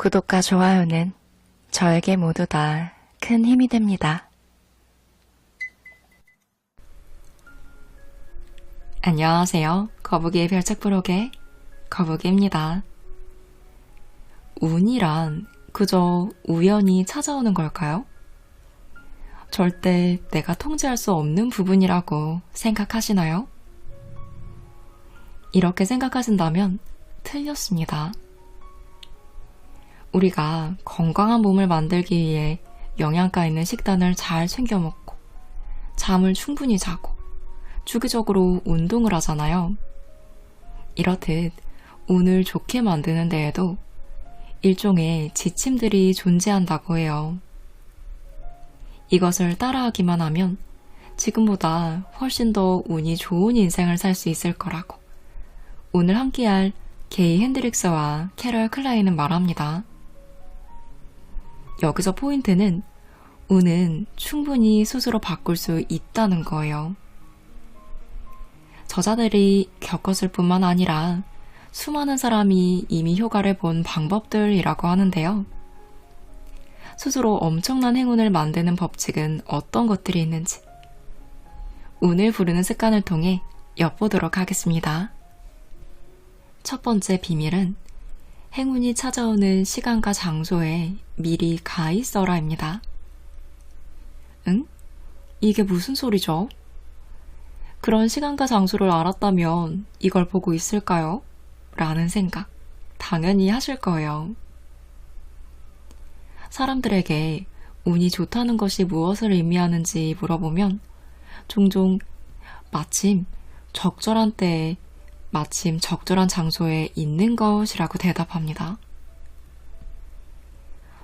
구독과 좋아요는 저에게 모두 다 큰 힘이 됩니다. 안녕하세요. 거북이의 별책 브록의 거북이입니다. 운이란 그저 우연히 찾아오는 걸까요? 절대 내가 통제할 수 없는 부분이라고 생각하시나요? 이렇게 생각하신다면 틀렸습니다. 우리가 건강한 몸을 만들기 위해 영양가 있는 식단을 잘 챙겨 먹고 잠을 충분히 자고 주기적으로 운동을 하잖아요. 이렇듯 운을 좋게 만드는 데에도 일종의 지침들이 존재한다고 해요. 이것을 따라하기만 하면 지금보다 훨씬 더 운이 좋은 인생을 살 수 있을 거라고 오늘 함께할 게이 핸드릭스와 캐럴 클라이는 말합니다. 여기서 포인트는 운은 충분히 스스로 바꿀 수 있다는 거예요. 저자들이 겪었을 뿐만 아니라 수많은 사람이 이미 효과를 본 방법들이라고 하는데요. 스스로 엄청난 행운을 만드는 법칙은 어떤 것들이 있는지 운을 부르는 습관을 통해 엿보도록 하겠습니다. 첫 번째 비밀은 행운이 찾아오는 시간과 장소에 미리 가 있어라입니다. 응? 이게 무슨 소리죠? 그런 시간과 장소를 알았다면 이걸 보고 있을까요? 라는 생각 당연히 하실 거예요. 사람들에게 운이 좋다는 것이 무엇을 의미하는지 물어보면 종종 마침 적절한 때에 마침 적절한 장소에 있는 것이라고 대답합니다.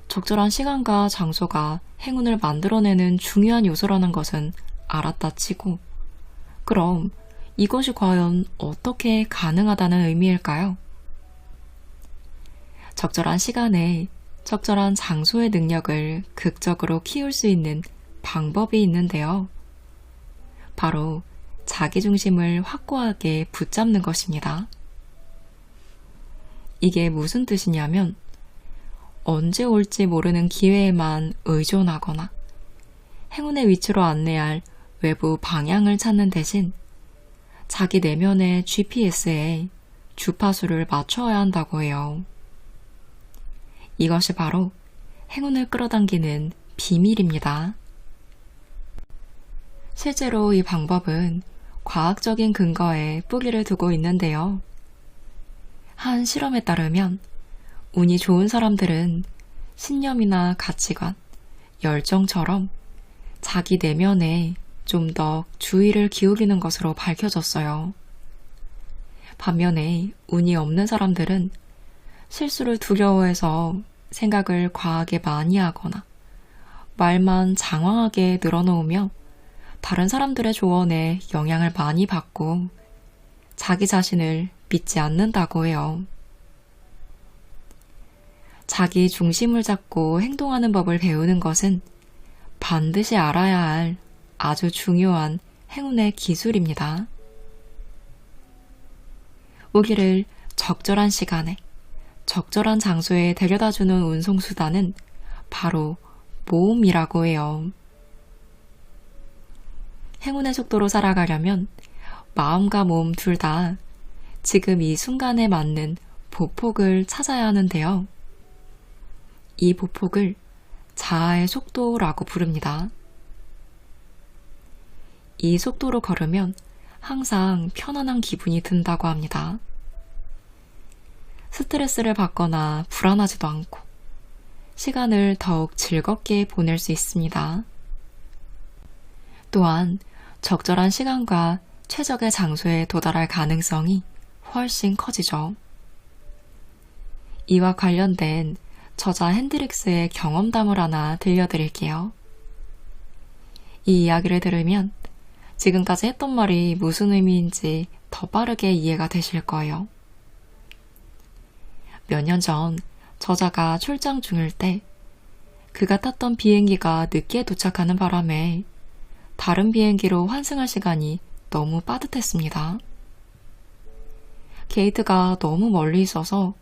적절한 시간과 장소가 행운을 만들어내는 중요한 요소라는 것은 알았다 치고 그럼 이것이 과연 어떻게 가능하다는 의미일까요? 적절한 시간에 적절한 장소의 능력을 극적으로 키울 수 있는 방법이 있는데요. 바로 자기중심을 확고하게 붙잡는 것입니다. 이게 무슨 뜻이냐면 언제 올지 모르는 기회에만 의존하거나 행운의 위치로 안내할 외부 방향을 찾는 대신 자기 내면의 GPS에 주파수를 맞춰야 한다고 해요. 이것이 바로 행운을 끌어당기는 비밀입니다. 실제로 이 방법은 과학적인 근거에 뿌리를 두고 있는데요. 한 실험에 따르면 운이 좋은 사람들은 신념이나 가치관, 열정처럼 자기 내면에 좀 더 주의를 기울이는 것으로 밝혀졌어요. 반면에 운이 없는 사람들은 실수를 두려워해서 생각을 과하게 많이 하거나 말만 장황하게 늘어놓으며 다른 사람들의 조언에 영향을 많이 받고 자기 자신을 믿지 않는다고 해요. 자기 중심을 잡고 행동하는 법을 배우는 것은 반드시 알아야 할 아주 중요한 행운의 기술입니다. 우리를 적절한 시간에 적절한 장소에 데려다주는 운송수단은 바로 모험이라고 해요. 행운의 속도로 살아가려면 마음과 몸 둘 다 지금 이 순간에 맞는 보폭을 찾아야 하는데요. 이 보폭을 자아의 속도라고 부릅니다. 이 속도로 걸으면 항상 편안한 기분이 든다고 합니다. 스트레스를 받거나 불안하지도 않고 시간을 더욱 즐겁게 보낼 수 있습니다. 또한 적절한 시간과 최적의 장소에 도달할 가능성이 훨씬 커지죠. 이와 관련된 저자 핸드릭스의 경험담을 하나 들려드릴게요. 이 이야기를 들으면 지금까지 했던 말이 무슨 의미인지 더 빠르게 이해가 되실 거예요. 몇 년 전 저자가 출장 중일 때 그가 탔던 비행기가 늦게 도착하는 바람에 다른 비행기로 환승할 시간이 너무 빠듯했습니다. 게이트가 너무 멀리 있어서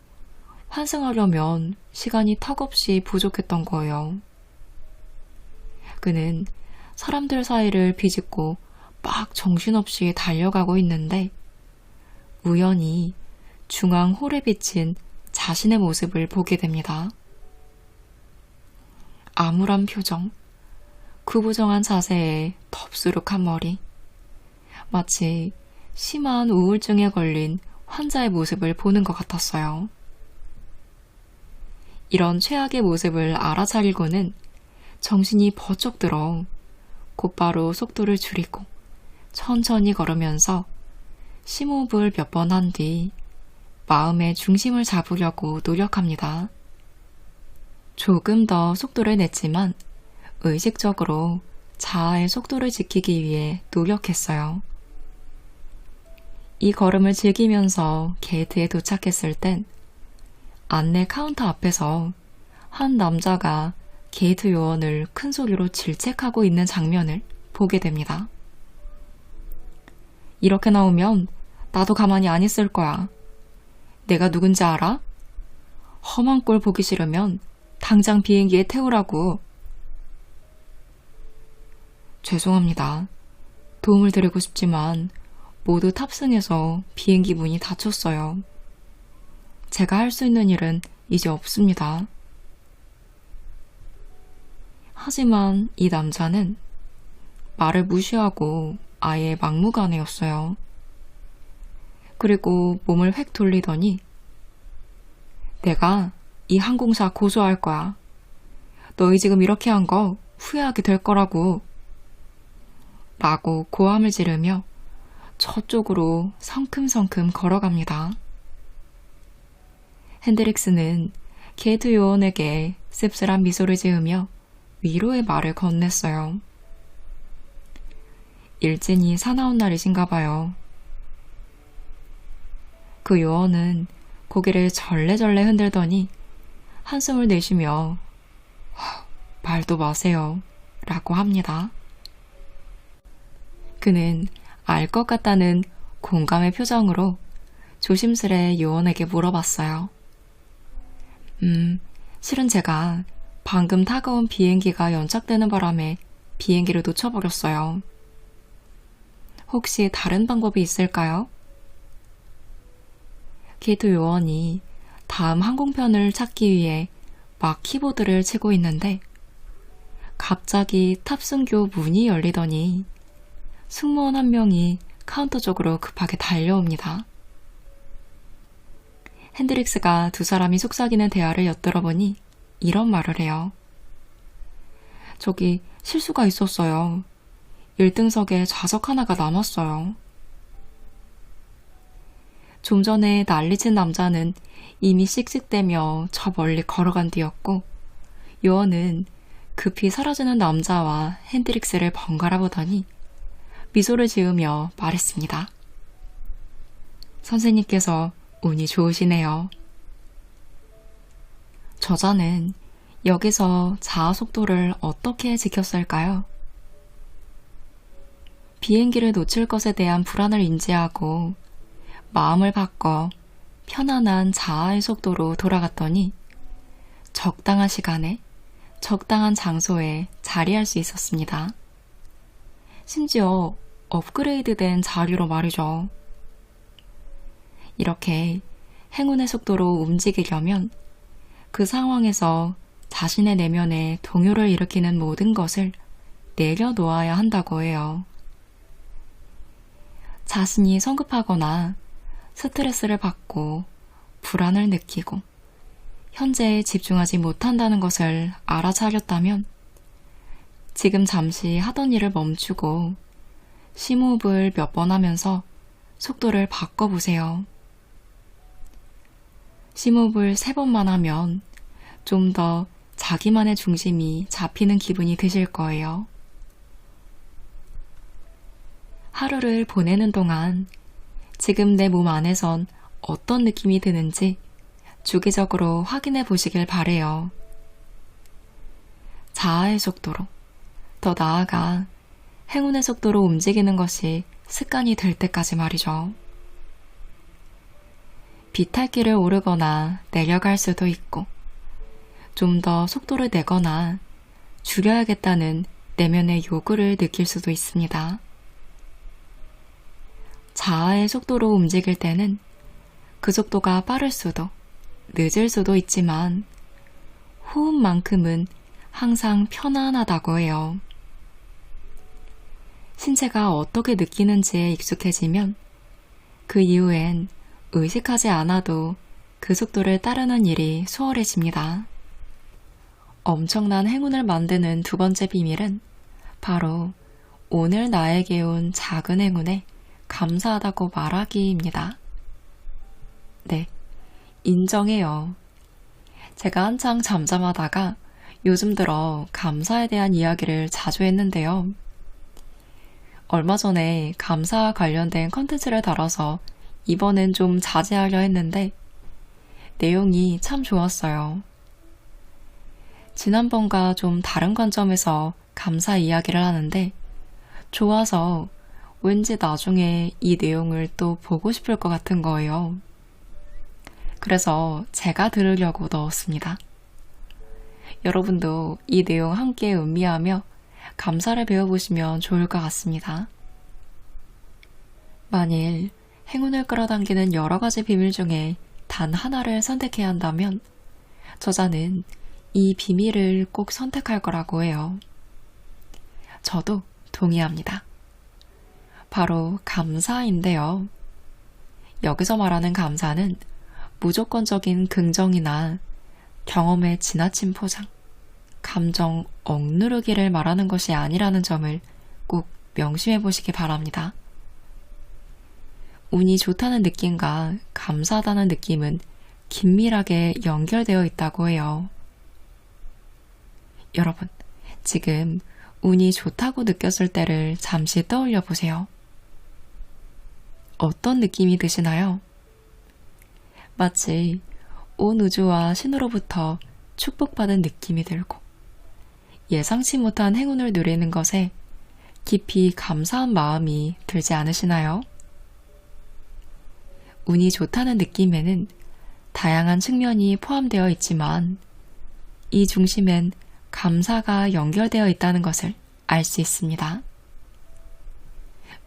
환승하려면 시간이 턱없이 부족했던 거예요. 그는 사람들 사이를 비집고 막 정신없이 달려가고 있는데 우연히 중앙 홀에 비친 자신의 모습을 보게 됩니다. 암울한 표정, 구부정한 자세에 덥수룩한 머리, 마치 심한 우울증에 걸린 환자의 모습을 보는 것 같았어요. 이런 최악의 모습을 알아차리고는 정신이 버쩍 들어 곧바로 속도를 줄이고 천천히 걸으면서 심호흡을 몇 번 한 뒤 마음의 중심을 잡으려고 노력합니다. 조금 더 속도를 냈지만 의식적으로 자아의 속도를 지키기 위해 노력했어요. 이 걸음을 즐기면서 게이트에 도착했을 땐 안내 카운터 앞에서 한 남자가 게이트 요원을 큰 소리로 질책하고 있는 장면을 보게 됩니다. 이렇게 나오면 나도 가만히 안 있을 거야. 내가 누군지 알아? 험한 꼴 보기 싫으면 당장 비행기에 태우라고. 죄송합니다. 도움을 드리고 싶지만 모두 탑승해서 비행기 문이 닫혔어요. 제가 할 수 있는 일은 이제 없습니다. 하지만 이 남자는 말을 무시하고 아예 막무가내였어요. 그리고 몸을 획 돌리더니 내가 이 항공사 고소할 거야. 너희 지금 이렇게 한 거 후회하게 될 거라고. 라고 고함을 지르며 저쪽으로 성큼성큼 걸어갑니다. 핸드릭스는 게이트 요원에게 씁쓸한 미소를 지으며 위로의 말을 건넸어요. 일진이 사나운 날이신가 봐요. 그 요원은 고개를 절레절레 흔들더니 한숨을 내쉬며 말도 마세요 라고 합니다. 그는 알 것 같다는 공감의 표정으로 조심스레 요원에게 물어봤어요. 실은 제가 방금 타고 온 비행기가 연착되는 바람에 비행기를 놓쳐버렸어요. 혹시 다른 방법이 있을까요? 게이트 요원이 다음 항공편을 찾기 위해 막 키보드를 치고 있는데 갑자기 탑승교 문이 열리더니 승무원 한 명이 카운터 쪽으로 급하게 달려옵니다. 핸드릭스가 두 사람이 속삭이는 대화를 엿들어보니 이런 말을 해요. 저기 실수가 있었어요. 1등석에 좌석 하나가 남았어요. 좀 전에 난리친 남자는 이미 씩씩대며 저 멀리 걸어간 뒤였고 요원은 급히 사라지는 남자와 핸드릭스를 번갈아 보더니 미소를 지으며 말했습니다. 선생님께서 운이 좋으시네요. 저자는 여기서 자아 속도를 어떻게 지켰을까요? 비행기를 놓칠 것에 대한 불안을 인지하고 마음을 바꿔 편안한 자아의 속도로 돌아갔더니 적당한 시간에 적당한 장소에 자리할 수 있었습니다. 심지어 업그레이드된 자리로 말이죠. 이렇게 행운의 속도로 움직이려면 그 상황에서 자신의 내면에 동요를 일으키는 모든 것을 내려놓아야 한다고 해요. 자신이 성급하거나 스트레스를 받고 불안을 느끼고 현재에 집중하지 못한다는 것을 알아차렸다면 지금 잠시 하던 일을 멈추고 심호흡을 몇 번 하면서 속도를 바꿔보세요. 심호흡을 3번만 하면 좀 더 자기만의 중심이 잡히는 기분이 드실 거예요. 하루를 보내는 동안 지금 내 몸 안에선 어떤 느낌이 드는지 주기적으로 확인해 보시길 바래요. 자아의 속도로, 더 나아가 행운의 속도로 움직이는 것이 습관이 될 때까지 말이죠. 비탈길을 오르거나 내려갈 수도 있고, 좀 더 속도를 내거나 줄여야겠다는 내면의 요구를 느낄 수도 있습니다. 자아의 속도로 움직일 때는 그 속도가 빠를 수도, 늦을 수도 있지만 호흡만큼은 항상 편안하다고 해요. 신체가 어떻게 느끼는지에 익숙해지면 그 이후엔 의식하지 않아도 그 속도를 따르는 일이 수월해집니다. 엄청난 행운을 만드는 두 번째 비밀은 바로 오늘 나에게 온 작은 행운에 감사하다고 말하기입니다. 네, 인정해요. 제가 한창 잠잠하다가 요즘 들어 감사에 대한 이야기를 자주 했는데요. 얼마 전에 감사와 관련된 컨텐츠를 다뤄서 이번엔 좀 자제하려 했는데 내용이 참 좋았어요. 지난번과 좀 다른 관점에서 감사 이야기를 하는데 좋아서 왠지 나중에 이 내용을 또 보고 싶을 것 같은 거예요. 그래서 제가 들으려고 넣었습니다. 여러분도 이 내용 함께 음미하며 감사를 배워보시면 좋을 것 같습니다. 만일 행운을 끌어당기는 여러 가지 비밀 중에 단 하나를 선택해야 한다면 저자는 이 비밀을 꼭 선택할 거라고 해요. 저도 동의합니다. 바로 감사인데요. 여기서 말하는 감사는 무조건적인 긍정이나 경험의 지나친 포장, 감정 억누르기를 말하는 것이 아니라는 점을 꼭 명심해 보시기 바랍니다. 운이 좋다는 느낌과 감사하다는 느낌은 긴밀하게 연결되어 있다고 해요. 여러분, 지금 운이 좋다고 느꼈을 때를 잠시 떠올려 보세요. 어떤 느낌이 드시나요? 마치 온 우주와 신으로부터 축복받은 느낌이 들고 예상치 못한 행운을 누리는 것에 깊이 감사한 마음이 들지 않으시나요? 운이 좋다는 느낌에는 다양한 측면이 포함되어 있지만 이 중심엔 감사가 연결되어 있다는 것을 알 수 있습니다.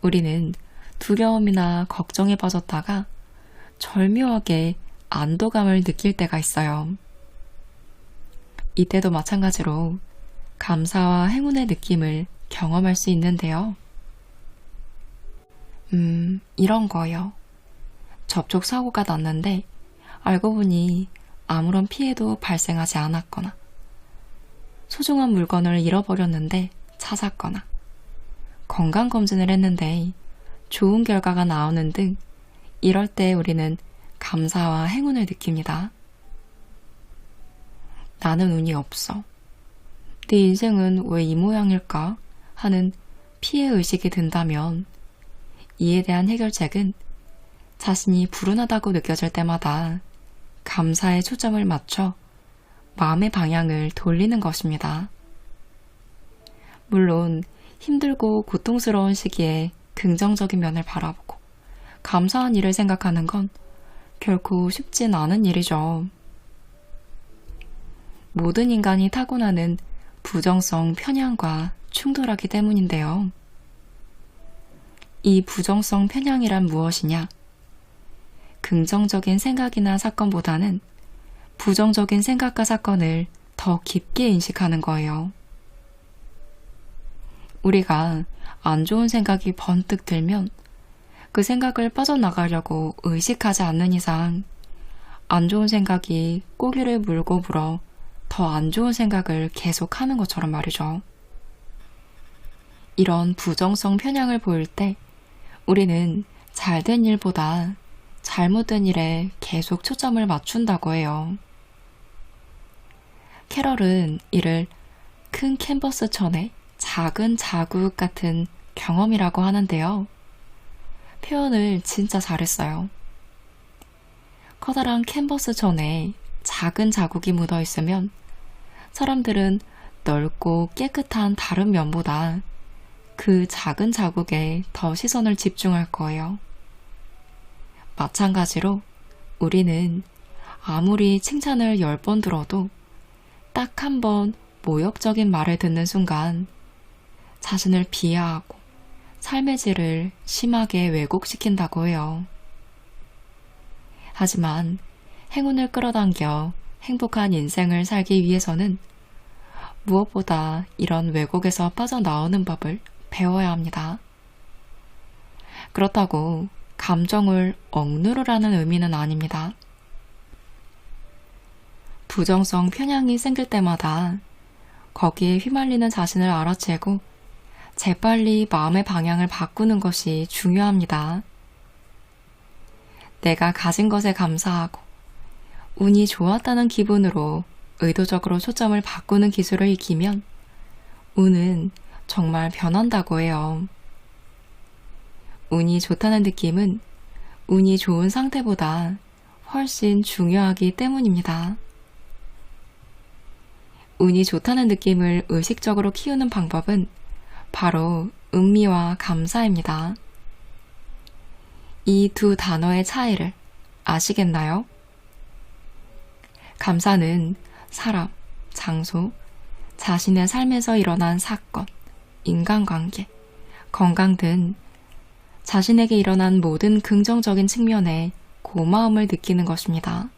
우리는 두려움이나 걱정에 빠졌다가 절묘하게 안도감을 느낄 때가 있어요. 이때도 마찬가지로 감사와 행운의 느낌을 경험할 수 있는데요. 이런 거요. 접촉 사고가 났는데 알고 보니 아무런 피해도 발생하지 않았거나 소중한 물건을 잃어버렸는데 찾았거나 건강검진을 했는데 좋은 결과가 나오는 등 이럴 때 우리는 감사와 행운을 느낍니다. 나는 운이 없어. 내 인생은 왜 이 모양일까? 하는 피해의식이 든다면 이에 대한 해결책은 자신이 불운하다고 느껴질 때마다 감사에 초점을 맞춰 마음의 방향을 돌리는 것입니다. 물론 힘들고 고통스러운 시기에 긍정적인 면을 바라보고 감사한 일을 생각하는 건 결코 쉽진 않은 일이죠. 모든 인간이 타고나는 부정성 편향과 충돌하기 때문인데요. 이 부정성 편향이란 무엇이냐? 긍정적인 생각이나 사건보다는 부정적인 생각과 사건을 더 깊게 인식하는 거예요. 우리가 안 좋은 생각이 번뜩 들면 그 생각을 빠져나가려고 의식하지 않는 이상 안 좋은 생각이 꼬리를 물고 불어 더 안 좋은 생각을 계속하는 것처럼 말이죠. 이런 부정성 편향을 보일 때 우리는 잘된 일보다 잘못된 일에 계속 초점을 맞춘다고 해요. 캐럴은 이를 큰 캔버스 천에 작은 자국 같은 경험이라고 하는데요. 표현을 진짜 잘했어요. 커다란 캔버스 천에 작은 자국이 묻어 있으면 사람들은 넓고 깨끗한 다른 면보다 그 작은 자국에 더 시선을 집중할 거예요. 마찬가지로 우리는 아무리 칭찬을 10번 들어도 딱 한 번 모욕적인 말을 듣는 순간 자신을 비하하고 삶의 질을 심하게 왜곡시킨다고 해요. 하지만 행운을 끌어당겨 행복한 인생을 살기 위해서는 무엇보다 이런 왜곡에서 빠져나오는 법을 배워야 합니다. 그렇다고 감정을 억누르라는 의미는 아닙니다. 부정성 편향이 생길 때마다 거기에 휘말리는 자신을 알아채고 재빨리 마음의 방향을 바꾸는 것이 중요합니다. 내가 가진 것에 감사하고 운이 좋았다는 기분으로 의도적으로 초점을 바꾸는 기술을 익히면 운은 정말 변한다고 해요. 운이 좋다는 느낌은 운이 좋은 상태보다 훨씬 중요하기 때문입니다. 운이 좋다는 느낌을 의식적으로 키우는 방법은 바로 음미와 감사입니다. 이 두 단어의 차이를 아시겠나요? 감사는 사람, 장소, 자신의 삶에서 일어난 사건, 인간관계, 건강 등 자신에게 일어난 모든 긍정적인 측면에 고마움을 느끼는 것입니다.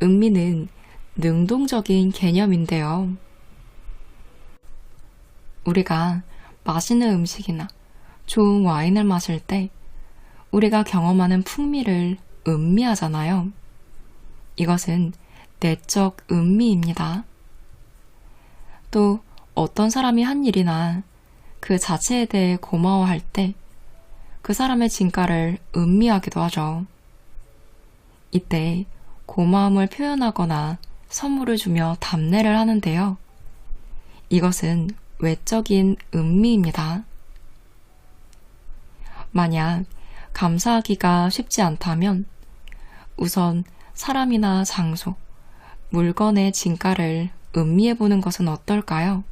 음미는 능동적인 개념인데요. 우리가 맛있는 음식이나 좋은 와인을 마실 때 우리가 경험하는 풍미를 음미하잖아요. 이것은 내적 음미입니다. 또 어떤 사람이 한 일이나 그 자체에 대해 고마워할 때 그 사람의 진가를 음미하기도 하죠. 이때 고마움을 표현하거나 선물을 주며 답례를 하는데요. 이것은 외적인 음미입니다. 만약 감사하기가 쉽지 않다면 우선 사람이나 장소, 물건의 진가를 음미해보는 것은 어떨까요?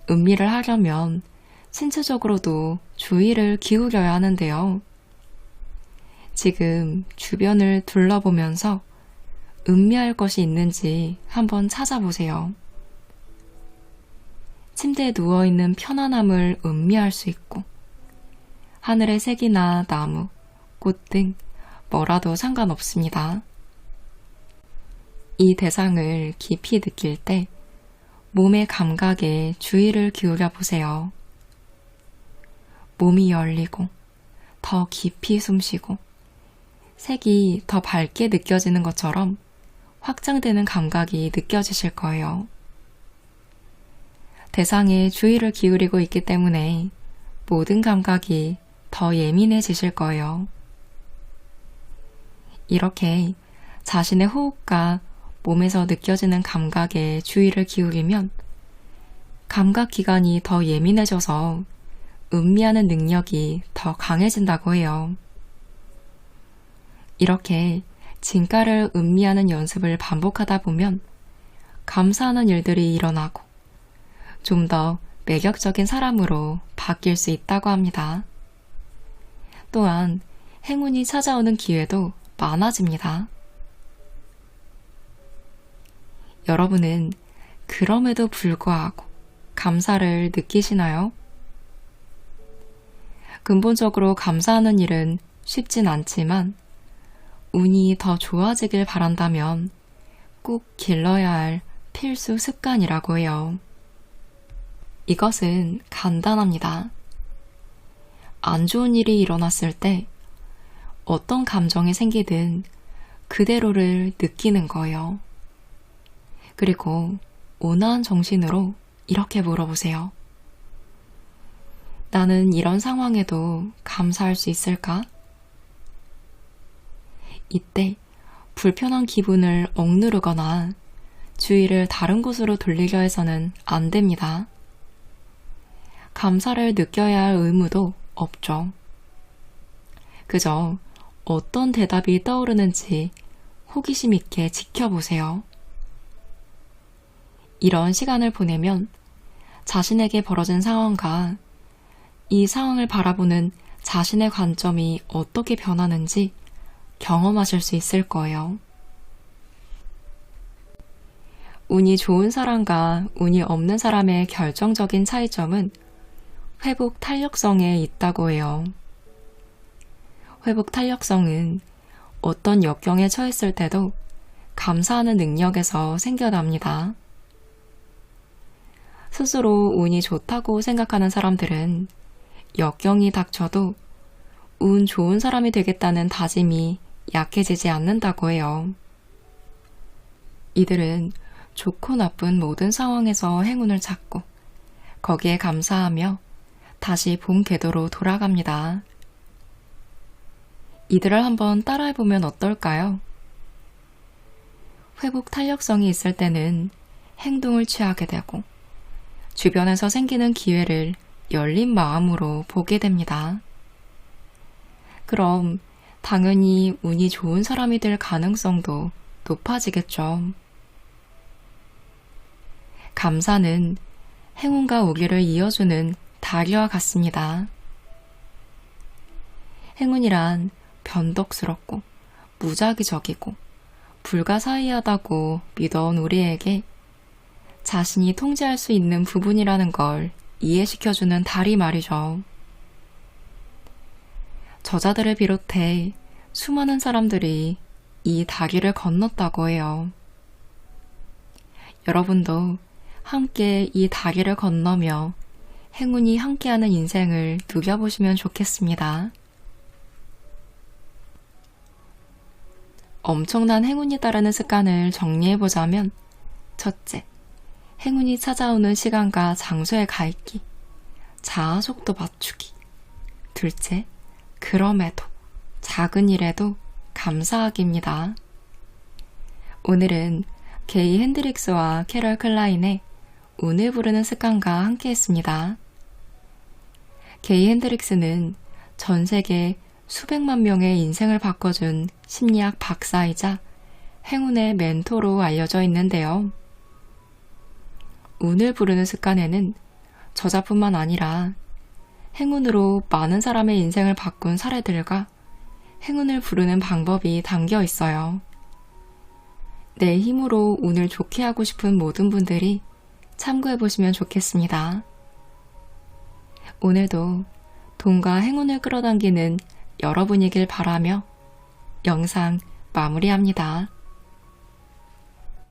음미를 하려면 신체적으로도 주의를 기울여야 하는데요. 지금 주변을 둘러보면서 음미할 것이 있는지 한번 찾아보세요. 침대에 누워있는 편안함을 음미할 수 있고 하늘의 색이나 나무, 꽃 등 뭐라도 상관없습니다. 이 대상을 깊이 느낄 때 몸의 감각에 주의를 기울여 보세요. 몸이 열리고 더 깊이 숨쉬고 색이 더 밝게 느껴지는 것처럼 확장되는 감각이 느껴지실 거예요. 대상에 주의를 기울이고 있기 때문에 모든 감각이 더 예민해지실 거예요. 이렇게 자신의 호흡과 몸에서 느껴지는 감각에 주의를 기울이면 감각기관이 더 예민해져서 음미하는 능력이 더 강해진다고 해요. 이렇게 진가를 음미하는 연습을 반복하다 보면 감사하는 일들이 일어나고 좀 더 매력적인 사람으로 바뀔 수 있다고 합니다. 또한 행운이 찾아오는 기회도 많아집니다. 여러분은 그럼에도 불구하고 감사를 느끼시나요? 근본적으로 감사하는 일은 쉽진 않지만 운이 더 좋아지길 바란다면 꼭 길러야 할 필수 습관이라고 해요. 이것은 간단합니다. 안 좋은 일이 일어났을 때 어떤 감정이 생기든 그대로를 느끼는 거예요. 그리고 온화한 정신으로 이렇게 물어보세요. 나는 이런 상황에도 감사할 수 있을까? 이때 불편한 기분을 억누르거나 주의를 다른 곳으로 돌리려 해서는 안 됩니다. 감사를 느껴야 할 의무도 없죠. 그저 어떤 대답이 떠오르는지 호기심 있게 지켜보세요. 이런 시간을 보내면 자신에게 벌어진 상황과 이 상황을 바라보는 자신의 관점이 어떻게 변하는지 경험하실 수 있을 거예요. 운이 좋은 사람과 운이 없는 사람의 결정적인 차이점은 회복 탄력성에 있다고 해요. 회복 탄력성은 어떤 역경에 처했을 때도 감사하는 능력에서 생겨납니다. 스스로 운이 좋다고 생각하는 사람들은 역경이 닥쳐도 운 좋은 사람이 되겠다는 다짐이 약해지지 않는다고 해요. 이들은 좋고 나쁜 모든 상황에서 행운을 찾고 거기에 감사하며 다시 본 궤도로 돌아갑니다. 이들을 한번 따라해보면 어떨까요? 회복 탄력성이 있을 때는 행동을 취하게 되고 주변에서 생기는 기회를 열린 마음으로 보게 됩니다. 그럼 당연히 운이 좋은 사람이 될 가능성도 높아지겠죠. 감사는 행운과 우기를 이어주는 다리와 같습니다. 행운이란 변덕스럽고 무작위적이고 불가사의하다고 믿어온 우리에게 자신이 통제할 수 있는 부분이라는 걸 이해시켜주는 다리 말이죠. 저자들을 비롯해 수많은 사람들이 이 다리를 건넜다고 해요. 여러분도 함께 이 다리를 건너며 행운이 함께하는 인생을 누려보시면 좋겠습니다. 엄청난 행운이 따르는 습관을 정리해보자면, 첫째, 행운이 찾아오는 시간과 장소에 가 있기, 자아 속도 맞추기. 둘째, 그럼에도 작은 일에도 감사하기입니다. 오늘은 게이 핸드릭스와 캐럴 클라인의 운을 부르는 습관과 함께 했습니다. 게이 핸드릭스는 전 세계 수백만 명의 인생을 바꿔준 심리학 박사이자 행운의 멘토로 알려져 있는데요. 운을 부르는 습관에는 저자뿐만 아니라 행운으로 많은 사람의 인생을 바꾼 사례들과 행운을 부르는 방법이 담겨 있어요. 내 힘으로 운을 좋게 하고 싶은 모든 분들이 참고해보시면 좋겠습니다. 오늘도 돈과 행운을 끌어당기는 여러분이길 바라며 영상 마무리합니다.